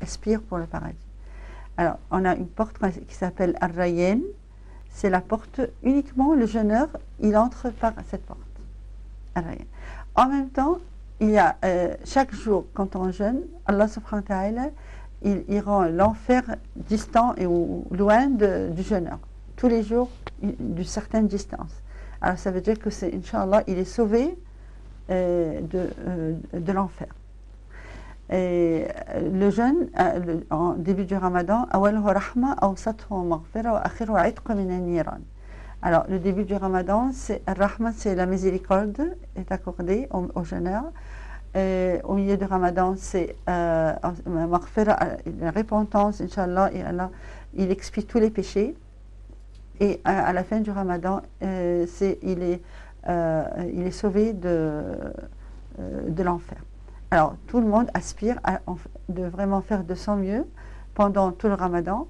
aspire pour le paradis. Alors, on a une porte qui s'appelle Ar-Rayyan. C'est la porte, uniquement le jeûneur, il entre par cette porte. Ar-Rayyan. En même temps, il y a chaque jour, quand on jeûne, Allah subhanahu wa ta'ala, il rend l'enfer distant et loin du jeûneur. Tous les jours, d'une certaine distance. Alors, ça veut dire que c'est, Inch'Allah, il est sauvé de l'enfer. Et le jeûne, en début du Ramadan, alors le début du Ramadan, c'est Rahma, c'est la miséricorde est accordée au jeûneur. Au milieu du Ramadan, c'est la repentance, Inch'Allah, et Allah, il expie tous les péchés. Et à la fin du Ramadan, il est sauvé de l'enfer. Alors, tout le monde aspire de vraiment faire de son mieux pendant tout le Ramadan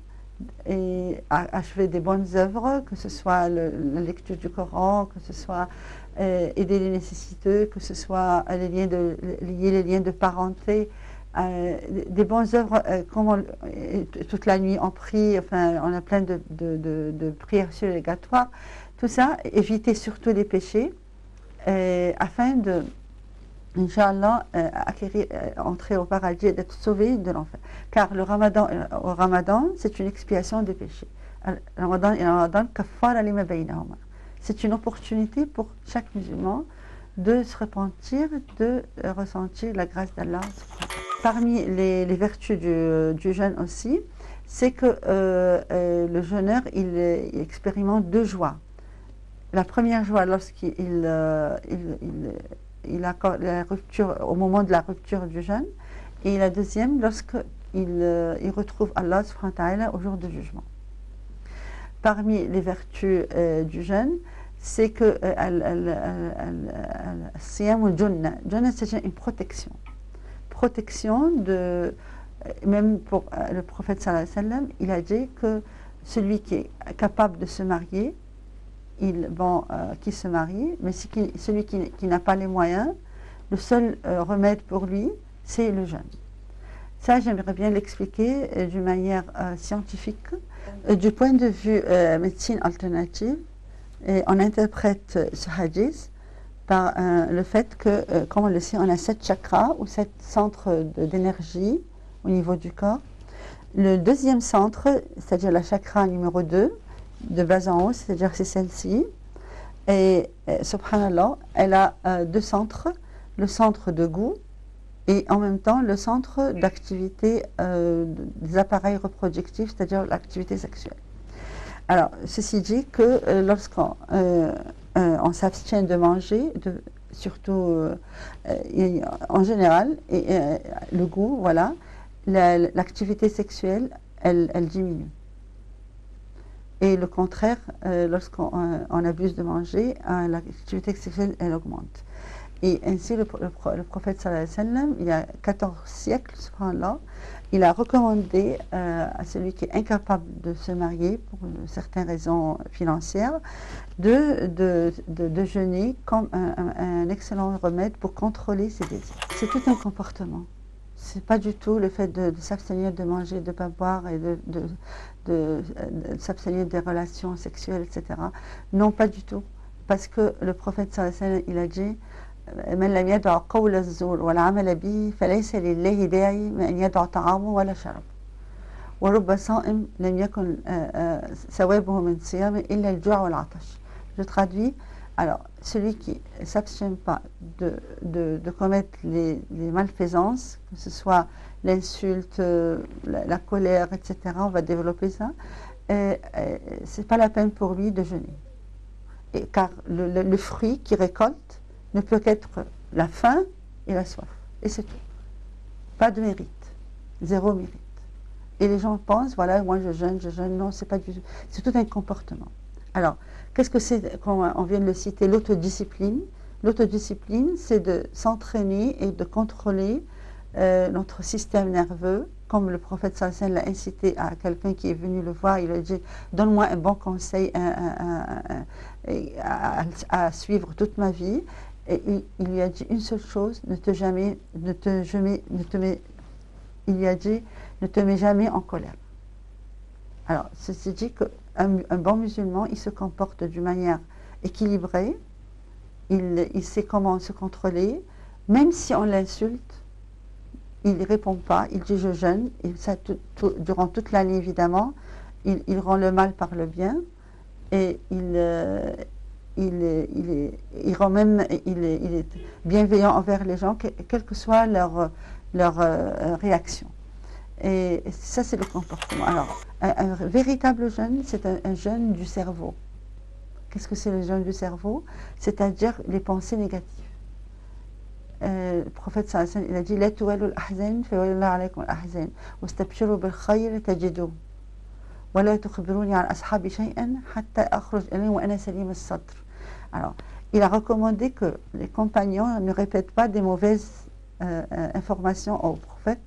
et achever des bonnes œuvres, que ce soit la lecture du Coran, que ce soit aider les nécessiteux, que ce soit lier les liens de parenté, des bonnes œuvres, toute la nuit on prie, enfin, on a plein de prières surrogatoires, tout ça, éviter surtout les péchés, afin de Inch'Allah, entrer au paradis et d'être sauvé de l'enfer. Car au Ramadan, c'est une expiation des péchés. C'est une opportunité pour chaque musulman de se repentir, de ressentir la grâce d'Allah. Parmi les vertus du jeûne aussi, c'est que le jeûneur, il expérimente deux joies. La première joie, lorsqu'il a la rupture, au moment de la rupture du jeûne, et la deuxième lorsqu'il retrouve Allah subhanahu wa ta'ala au jour du jugement. Parmi les vertus du jeûne, c'est que siyam al-junna, c'est une protection. Protection même pour le prophète sallallahu alayhi wa sallam, il a dit que celui qui est capable de se marier, qui se marie, mais celui qui n'a pas les moyens, le seul remède pour lui, c'est le jeûne. Ça, j'aimerais bien l'expliquer d'une manière scientifique. Du point de vue médecine alternative, on interprète ce hadith par le fait que, comme on le sait, on a 7 chakras ou 7 centres d'énergie au niveau du corps. Le deuxième centre, c'est-à-dire la chakra numéro 2, de bas en haut, c'est-à-dire c'est celle-ci. Et subhanallah, elle a deux centres, le centre de goût et en même temps le centre d'activité des appareils reproductifs, c'est-à-dire l'activité sexuelle. Alors, ceci dit que lorsqu'on on s'abstient de manger, surtout en général, et le goût, voilà, l'activité sexuelle, elle diminue. Et le contraire, lorsqu'on abuse de manger, l'activité sexuelle, elle augmente. Et ainsi, le prophète sallallahu alayhi wa sallam, il y a 14 siècles, subhanallah, il a recommandé à celui qui est incapable de se marier pour certaines raisons financières, de jeûner comme un excellent remède pour contrôler ses désirs. C'est tout un comportement. C'est pas du tout le fait de s'abstenir de manger, de ne pas boire et de s'abstenir des relations sexuelles, etc. Non, pas du tout. Parce que le prophète sallallahu alayhi wa sallam, il a dit من لم يدع قول الزور والعمل به فليس لله داعي من أن يدع طعامه ولا شراب ورب صائم لم يكن ثوابه من صيامه إلا الجوع والعطش. Je traduis. Alors, celui qui ne s'abstient pas de commettre les malfaisances, que ce soit l'insulte, la colère, etc., on va développer ça, c'est pas la peine pour lui de jeûner. Car le fruit qu'il récolte ne peut qu'être la faim et la soif. Et c'est tout. Pas de mérite. Zéro mérite. Et les gens pensent, voilà, moi je jeûne. Non, c'est pas du tout. C'est tout un comportement. Alors, qu'est-ce que c'est, comme on vient de le citer, l'autodiscipline? L'autodiscipline, c'est de s'entraîner et de contrôler notre système nerveux, comme le prophète sallallahu alayhi wa sallam l'a incité à quelqu'un qui est venu le voir, il lui a dit, donne-moi un bon conseil à suivre toute ma vie. Et il lui a dit une seule chose, ne te mets Il lui a dit, ne te mets jamais en colère. Alors, ceci dit qu'un bon musulman, il se comporte d'une manière équilibrée, il sait comment se contrôler, même si on l'insulte, il ne répond pas, il dit je jeûne, et ça durant toute l'année évidemment, il rend le mal par le bien, et il est bienveillant envers les gens, quelle que soit leur réaction. Et ça, c'est le comportement. Alors, un véritable jeûne, c'est un jeûne du cerveau. Qu'est-ce que c'est le jeûne du cerveau? C'est-à-dire les pensées négatives. Le prophète sallallahu alayhi wa sallam, il a dit la tuwallu al-ahzan fa wallahu alaykum al-ahzan wastabshiru bil khayr tajidu wa la tukhbiruni an ashabi shay'an hatta akhruj ilayhim wa ana salim as-sadr. Alors, il a recommandé que les compagnons ne répètent pas des mauvaises informations au prophète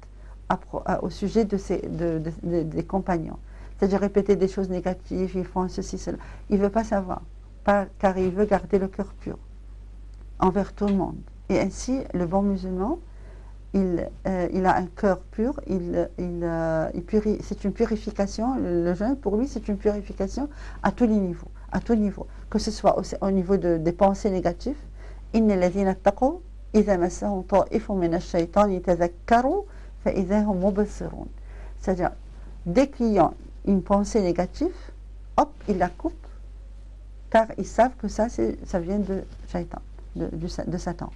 au sujet des compagnons. C'est-à-dire répéter des choses négatives, ils font ceci, cela. Il ne veut pas savoir, car il veut garder le cœur pur envers tout le monde. Et ainsi, le bon musulman, il a un cœur pur, c'est une purification, le jeûne pour lui c'est une purification à tous les niveaux, que ce soit au niveau des pensées négatives. Inna alladhina ttaqaw idha massahum ta'ifun min ash-shaytani yatadhakkaru fa idha hum mubsirun. C'est-à-dire, dès qu'ils ont une pensée négative, hop, ils la coupent, car ils savent que ça vient de Shaitan, de Satan.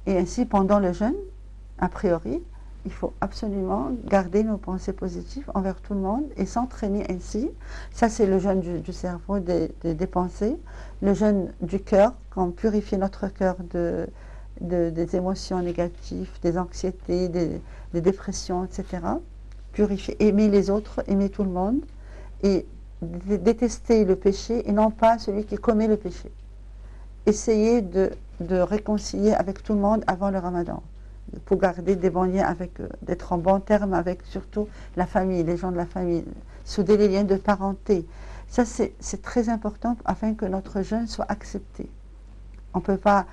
Et ainsi, pendant le jeûne, a priori, il faut absolument garder nos pensées positives envers tout le monde et s'entraîner ainsi. Ça, c'est le jeûne du cerveau, des pensées. Le jeûne du cœur, quand on purifie notre cœur des émotions négatives, des anxiétés, des dépressions, etc. Purifier, aimer les autres, aimer tout le monde et détester le péché et non pas celui qui commet le péché. Essayer de réconcilier avec tout le monde avant le Ramadan, pour garder des bons liens avec eux, d'être en bon terme avec surtout la famille, les gens de la famille, souder les liens de parenté. Ça, c'est très important afin que notre jeûne soit accepté. On ne peut pas...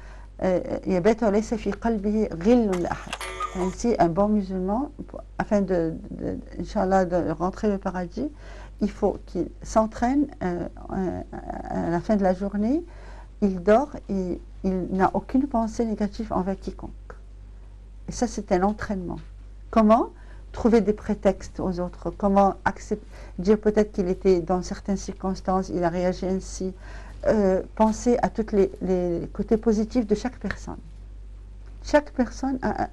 Ainsi, un bon musulman, afin Inch'Allah, de rentrer au paradis, il faut qu'il s'entraîne à la fin de la journée. Il dort et il n'a aucune pensée négative envers quiconque. Et ça, c'est un entraînement. Comment trouver des prétextes aux autres? Comment dire peut-être qu'il était dans certaines circonstances, il a réagi ainsi. Penser à tous les côtés positifs de chaque personne. Chaque personne a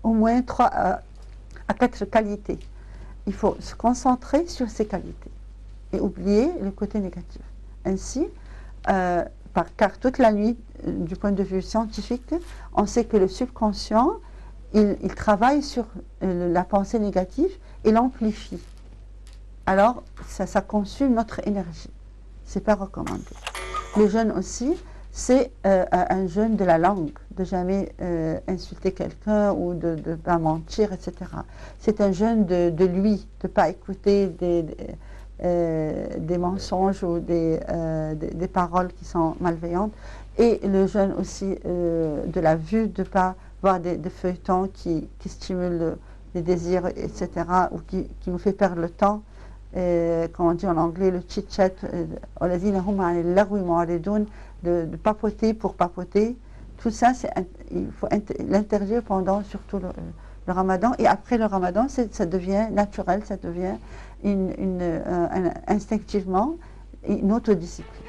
au moins 3 à 4 qualités. Il faut se concentrer sur ces qualités et oublier le côté négatif. Ainsi, car toute la nuit, du point de vue scientifique, on sait que le subconscient, il travaille sur la pensée négative et l'amplifie. Alors, ça consume notre énergie. C'est pas recommandé. Le jeûne aussi, c'est un jeûne de la langue, de jamais insulter quelqu'un ou de ne pas mentir, etc. C'est un jeûne de lui, de ne pas écouter des mensonges ou des paroles qui sont malveillantes. Et le jeûne aussi de la vue, de ne pas voir des feuilletons qui stimulent les désirs, etc. ou qui nous fait perdre le temps. Comme on dit en anglais, le chit-chat, de papoter pour papoter. Tout ça, il faut l'interdire pendant surtout le Ramadan. Et après le Ramadan, ça devient naturel, ça devient instinctivement une autodiscipline.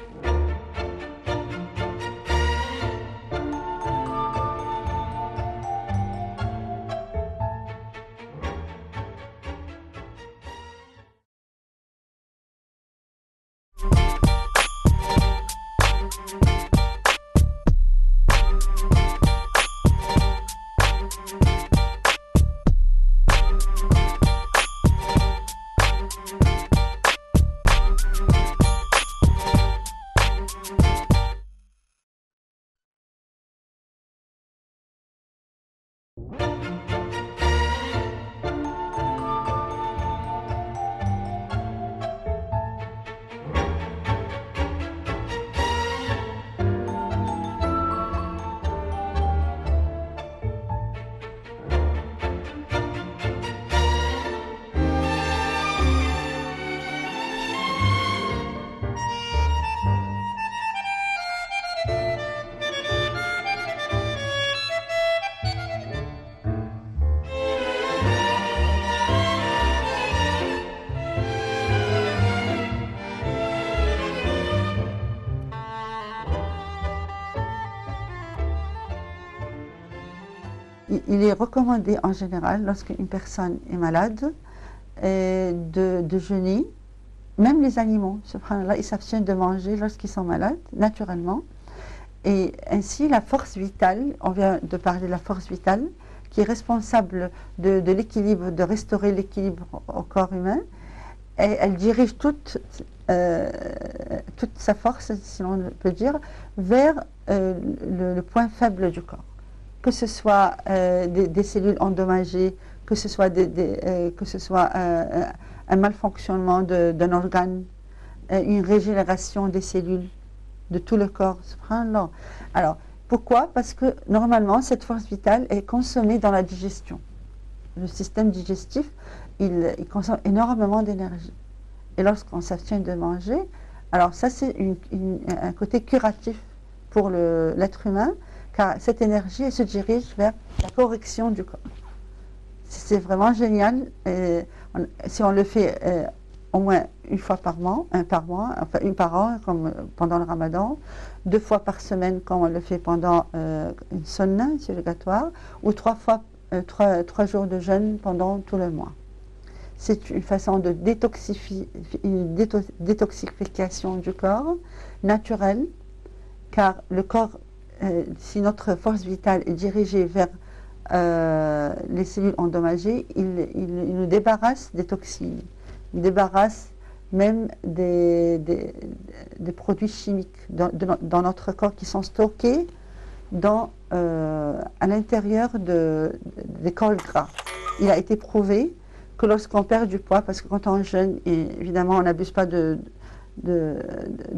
il est recommandé en général, lorsqu'une personne est malade, de jeûner. Même les animaux, subhanallah, ils s'abstiennent de manger lorsqu'ils sont malades, naturellement. Et ainsi, la force vitale, on vient de parler de la force vitale, qui est responsable de l'équilibre, de restaurer l'équilibre au corps humain, et elle dirige toute sa force, si l'on peut dire, vers le point faible du corps. Que ce soit des cellules endommagées, que ce soit, un malfonctionnement d'un organe, une régénération des cellules de tout le corps. Subhanallah. Alors, pourquoi? Parce que normalement, cette force vitale est consommée dans la digestion. Le système digestif, il consomme énormément d'énergie. Et lorsqu'on s'abstient de manger, alors ça c'est un côté curatif pour l'être humain, car cette énergie elle se dirige vers la correction du corps. C'est vraiment génial. Si on le fait au moins une fois par mois, enfin une par an, comme pendant le ramadan, 2 fois par semaine, comme on le fait pendant une sunna surrogatoire, ou 3 jours de jeûne pendant tout le mois. C'est une façon de détoxification du corps naturelle, car le corps, si notre force vitale est dirigée vers les cellules endommagées, il nous débarrasse des toxines, il débarrasse même des produits chimiques dans notre corps qui sont stockés à l'intérieur des corps gras. Il a été prouvé que lorsqu'on perd du poids, parce que quand on jeûne, évidemment on n'abuse pas de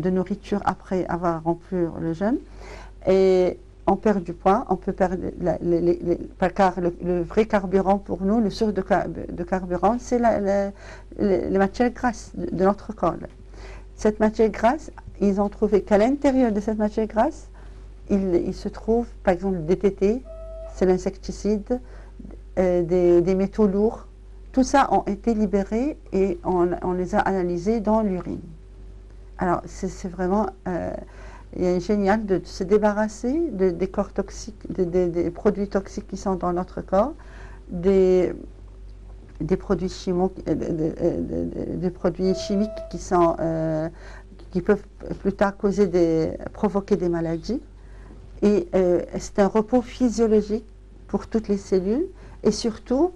nourriture après avoir rompu le jeûne, et on perd du poids, on peut perdre car le vrai carburant pour nous, le source de carburant, c'est les matières grasses de notre corps. Cette matière grasse, ils ont trouvé qu'à l'intérieur de cette matière grasse, il se trouve par exemple le DDT, c'est l'insecticide, des métaux lourds. Tout ça ont été libérés et on les a analysés dans l'urine. Alors c'est vraiment génial de se débarrasser des corps toxiques, des produits toxiques qui sont dans notre corps, des produits chimiques, des produits chimiques qui peuvent plus tard provoquer des maladies. Et c'est un repos physiologique pour toutes les cellules et surtout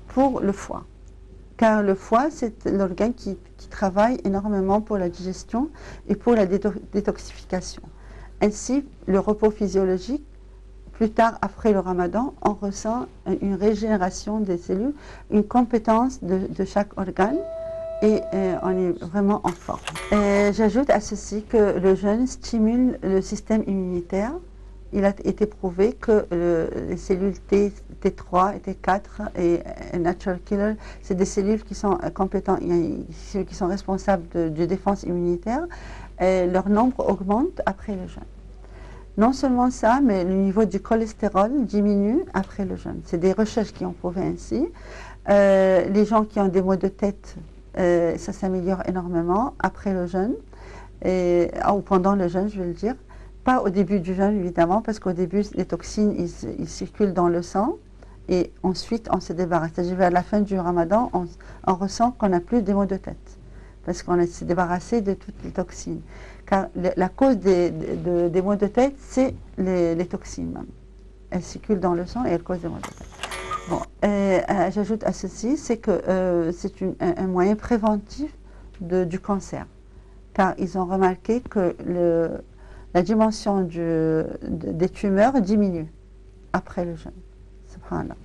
pour le foie. Car le foie, c'est l'organe qui travaille énormément pour la digestion et pour la détoxification. Ainsi, le repos physiologique, plus tard après le ramadan, on ressent une régénération des cellules, une compétence de chaque organe et on est vraiment en forme. J'ajoute à ceci que le jeûne stimule le système immunitaire. Il a été prouvé que les cellules T3 et T4 et Natural Killer, c'est des cellules qui sont compétentes, qui sont responsables de défense immunitaire. Et leur nombre augmente après le jeûne. Non seulement ça, mais le niveau du cholestérol diminue après le jeûne. C'est des recherches qui ont prouvé ainsi. Les gens qui ont des maux de tête, ça s'améliore énormément après le jeûne, ou pendant le jeûne, je vais le dire. Pas au début du jeûne, évidemment, parce qu'au début, les toxines, ils circulent dans le sang et ensuite, on se débarrasse. C'est-à-dire, vers la fin du ramadan, on ressent qu'on n'a plus des maux de tête parce qu'on s'est débarrassé de toutes les toxines. Car la cause des maux de tête, c'est les toxines même. Elles circulent dans le sang et elles causent des maux de tête. Bon, j'ajoute à ceci, c'est que c'est un moyen préventif du cancer. Car ils ont remarqué que la dimension des tumeurs diminue après le jeûne. Subhanallah.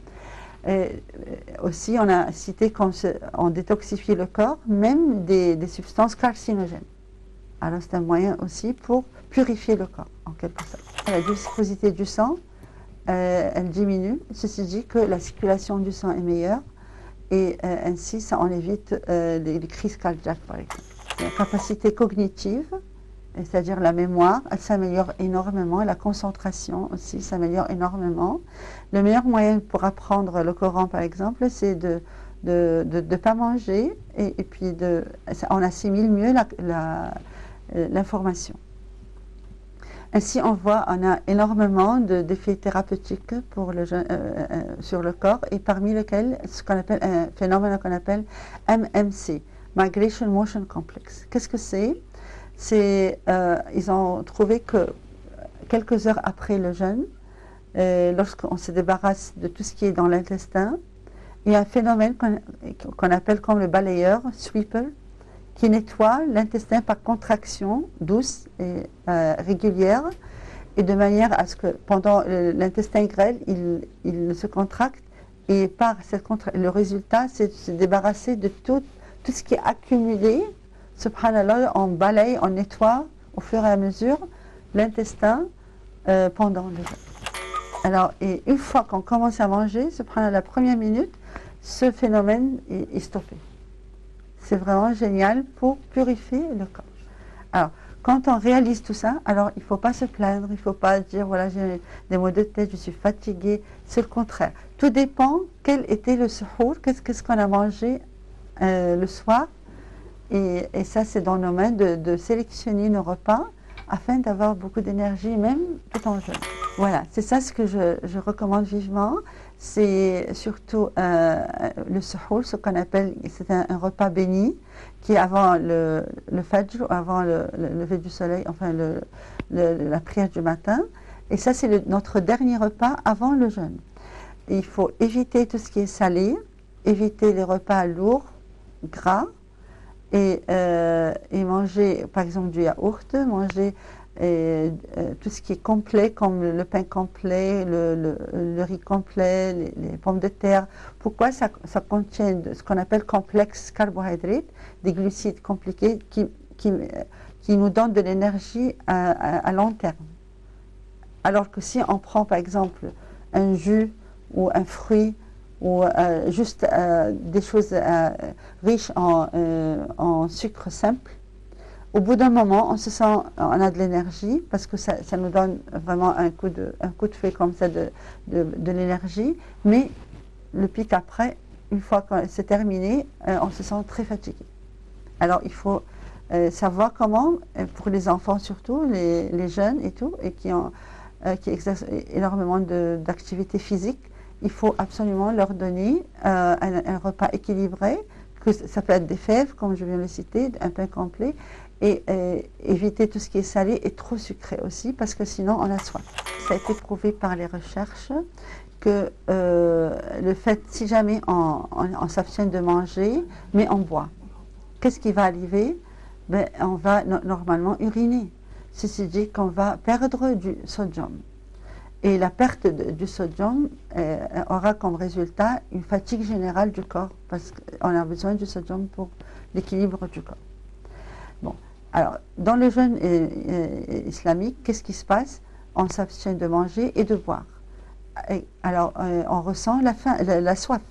Aussi, on a cité qu'on détoxifie le corps, même des substances carcinogènes. Alors c'est un moyen aussi pour purifier le corps, en quelque sorte. La viscosité du sang, elle diminue. Ceci dit que la circulation du sang est meilleure et ainsi, ça on évite les crises cardiaques, par exemple. La capacité cognitive, c'est-à-dire la mémoire, elle s'améliore énormément, la concentration aussi s'améliore énormément. Le meilleur moyen pour apprendre le Coran, par exemple, c'est de ne pas manger et puis on assimile mieux l'information. Ainsi, on a énormément d'effets thérapeutiques pour sur le corps, et parmi lesquels un phénomène qu'on appelle MMC, Migration Motion Complex. Qu'est-ce que c'est? Ils ont trouvé que quelques heures après le jeûne, lorsqu'on se débarrasse de tout ce qui est dans l'intestin, il y a un phénomène qu'on appelle comme le balayeur, sweeper, qui nettoie l'intestin par contraction douce et régulière, et de manière à ce que pendant l'intestin grêle, il se contracte, et par le résultat, c'est de se débarrasser de tout ce qui est accumulé. Subhanallah, on balaye, on nettoie au fur et à mesure l'intestin pendant le jeûne. Alors, et une fois qu'on commence à manger, subhanallah, la première minute, ce phénomène est stoppé. C'est vraiment génial pour purifier le corps. Alors, quand on réalise tout ça, alors il ne faut pas se plaindre, il ne faut pas dire, voilà, j'ai des maux de tête, je suis fatiguée. C'est le contraire. Tout dépend quel était le suhour, qu'est-ce qu'on a mangé le soir. Et ça, c'est dans le domaine de sélectionner nos repas afin d'avoir beaucoup d'énergie, même tout en jeûne. Voilà, c'est ça ce que je recommande vivement. C'est surtout le suhour, ce qu'on appelle, c'est un repas béni, qui est avant le fajr, avant le lever du soleil, enfin la prière du matin. Et ça, c'est notre dernier repas avant le jeûne. Et il faut éviter tout ce qui est salé, éviter les repas lourds, gras, et manger, par exemple, du yaourt, manger tout ce qui est complet, comme le pain complet, le riz complet, les pommes de terre. Pourquoi ça contient ce qu'on appelle complexe carbohydrate, des glucides compliqués qui nous donnent de l'énergie à long terme. Alors que si on prend par exemple un jus ou un fruit ou juste des choses riches en sucre simple, au bout d'un moment, on a de l'énergie parce que ça nous donne vraiment un coup de fouet comme ça de l'énergie, mais le pic après, une fois que c'est terminé, on se sent très fatigué. Alors il faut savoir comment, pour les enfants surtout, les jeunes et tout, et qui exercent énormément d'activités physiques, il faut absolument leur donner un repas équilibré, que ça peut être des fèves, comme je viens de le citer, un pain complet, et éviter tout ce qui est salé et trop sucré aussi, parce que sinon on a soif. Ça a été prouvé par les recherches que le fait, si jamais on s'abstient de manger, mais on boit, qu'est-ce qui va arriver? On va normalement uriner. Ceci dit qu'on va perdre du sodium. Et la perte du sodium aura comme résultat une fatigue générale du corps, parce qu'on a besoin du sodium pour l'équilibre du corps. Bon, alors, dans le jeûne islamique, qu'est-ce qui se passe? On s'abstient de manger et de boire. Alors, on ressent la soif.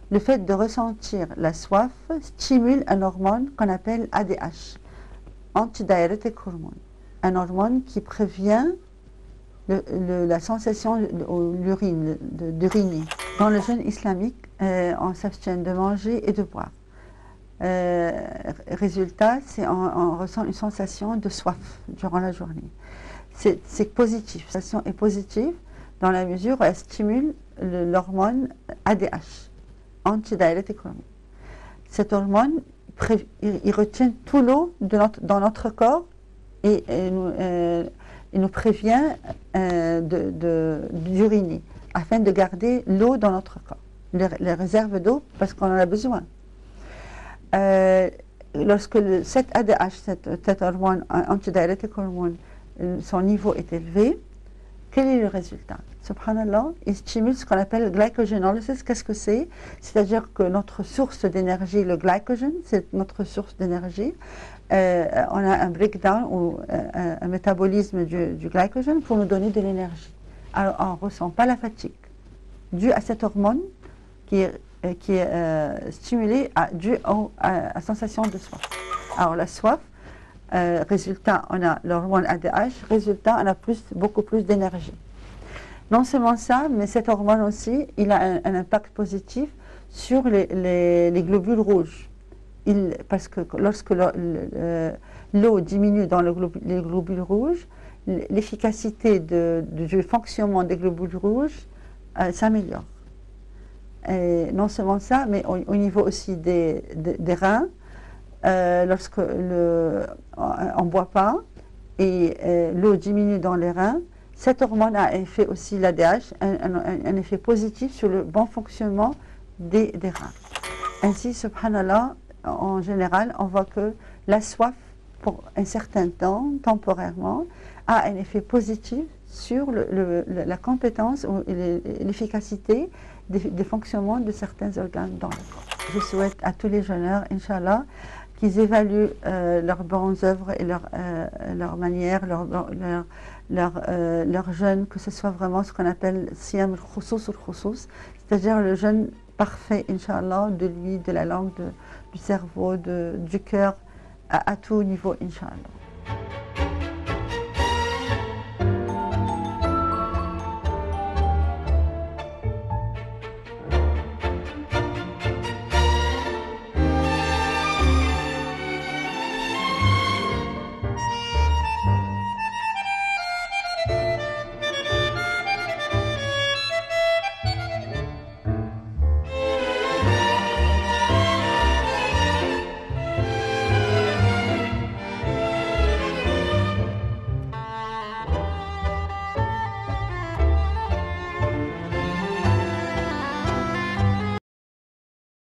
Le fait de ressentir la soif stimule un hormone qu'on appelle ADH, antidiurétique hormone, un hormone qui prévient la sensation d'uriner. Dans le jeûne islamique, on s'abstient de manger et de boire. Résultat, on ressent une sensation de soif durant la journée. C'est positif. La sensation est positive dans la mesure où elle stimule l'hormone ADH, antidiurétique hormone. Cet hormone, il retient tout l'eau dans notre corps et il nous prévient d'uriner afin de garder l'eau dans notre corps, les réserves d'eau, parce qu'on en a besoin. Lorsque cet ADH, cet hormone, antidiurétique hormone, son niveau est élevé, quel est le résultat? Subhanallah, il stimule ce qu'on appelle glycogénolysis. Qu'est-ce que c'est? C'est-à-dire que notre source d'énergie, le glycogène, c'est notre source d'énergie. On a un breakdown ou un métabolisme du glycogène pour nous donner de l'énergie. Alors on ne ressent pas la fatigue due à cette hormone qui est stimulée due à la sensation de soif. Alors la soif, résultat, on a l'hormone ADH, résultat, on a beaucoup plus d'énergie. Non seulement ça, mais cette hormone aussi, il a un impact positif sur les globules rouges. Parce que lorsque l'eau diminue dans les globules rouges, l'efficacité du fonctionnement des globules rouges s'améliore. Et non seulement ça, mais au niveau aussi des reins, lorsque on ne boit pas et l'eau diminue dans les reins, cette hormone a un effet aussi, l'ADH, un effet positif sur le bon fonctionnement des reins. Ainsi, subhanallah, en général, on voit que la soif, pour un certain temps, temporairement, a un effet positif sur la compétence ou l'efficacité des fonctionnements de certains organes dans le corps. Je souhaite à tous les jeûneurs, Inch'Allah, qu'ils évaluent leurs bonnes œuvres et leur manière, leur jeûne, que ce soit vraiment ce qu'on appelle siyam al-khusous al-khusous, c'est-à-dire le jeûne parfait, Inch'Allah, de lui, de la langue, du cerveau, du cœur, à tout niveau, Inch'Allah.